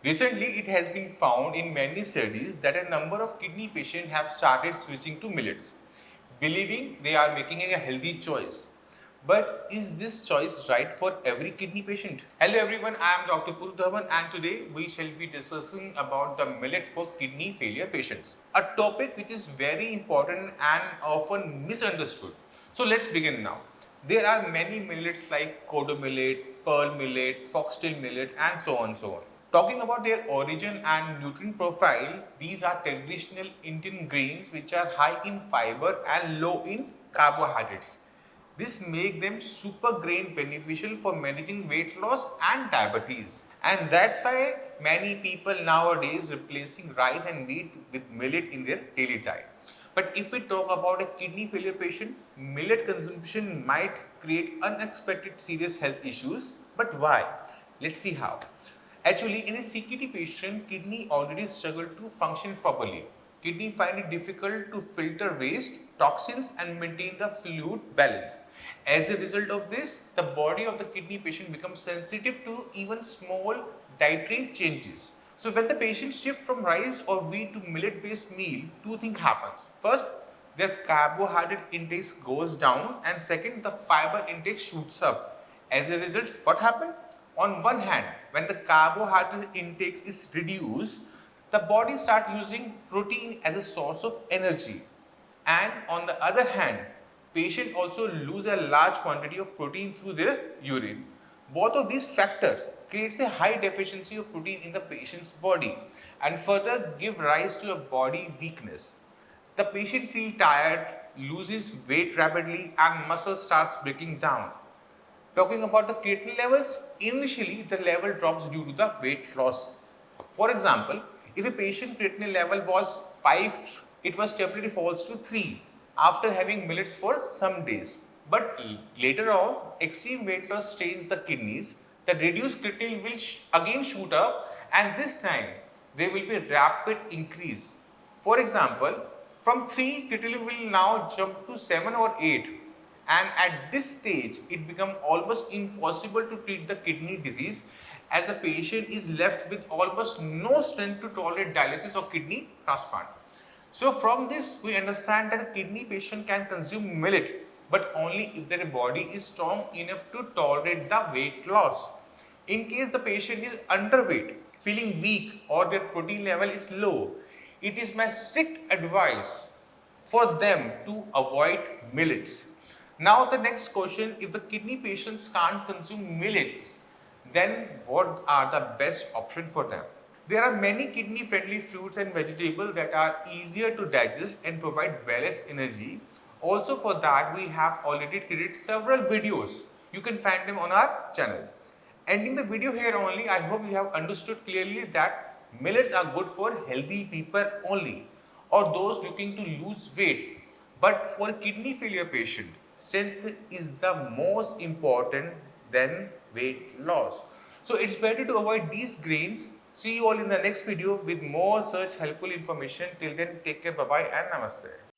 Recently, it has been found in many studies that a number of kidney patients have started switching to millets, believing they are making a healthy choice. But is this choice right for every kidney patient? Hello everyone, I am Dr. Puru Dhawan and today we shall be discussing about the millet for kidney failure patients. A topic which is very important and often misunderstood. So let's begin now. There are many millets like kodo millet, pearl millet, foxtail millet and so on and so on. Talking about their origin and nutrient profile, these are traditional Indian grains which are high in fiber and low in carbohydrates. This makes them super grain beneficial for managing weight loss and diabetes. And that's why many people nowadays replacing rice and wheat with millet in their daily diet. But if we talk about a kidney failure patient, millet consumption might create unexpected serious health issues. But why? Let's see how. Actually, in a CKD patient, kidney already struggle to function properly. Kidney find it difficult to filter waste, toxins and maintain the fluid balance. As a result of this, the body of the kidney patient becomes sensitive to even small dietary changes. So when the patient shift from rice or wheat to millet based meal, two things happens. First, their carbohydrate intake goes down and second, the fiber intake shoots up. As a result, what happens? On one hand, when the carbohydrate intake is reduced, the body starts using protein as a source of energy. And on the other hand, patient also lose a large quantity of protein through their urine. Both of these factors creates a high deficiency of protein in the patient's body and further give rise to a body weakness. The patient feels tired, loses weight rapidly and muscle starts breaking down. Talking about the creatinine levels, initially the level drops due to the weight loss. For example, if a patient creatinine level was 5, it was temporarily falls to 3 after having millets for some days. But later on, extreme weight loss strains the kidneys. The reduced creatinine will again shoot up and this time there will be rapid increase. For example, from 3 creatinine will now jump to 7 or 8 and at this stage it becomes almost impossible to treat the kidney disease as the patient is left with almost no strength to tolerate dialysis or kidney transplant. So from this we understand that a kidney patient can consume millet but only if their body is strong enough to tolerate the weight loss. In case the patient is underweight, feeling weak or their protein level is low, it is my strict advice for them to avoid millets. Now the next question, if the kidney patients can't consume millets, then what are the best option for them? There are many kidney friendly fruits and vegetables that are easier to digest and provide balanced energy. Also for that we have already created several videos. You can find them on our channel. Ending the video here only, I hope you have understood clearly that millets are good for healthy people only or those looking to lose weight. But for kidney failure patient, strength is the most important than weight loss. So it's better to avoid these grains. See you all in the next video with more such helpful information. Till then, take care, bye bye and namaste.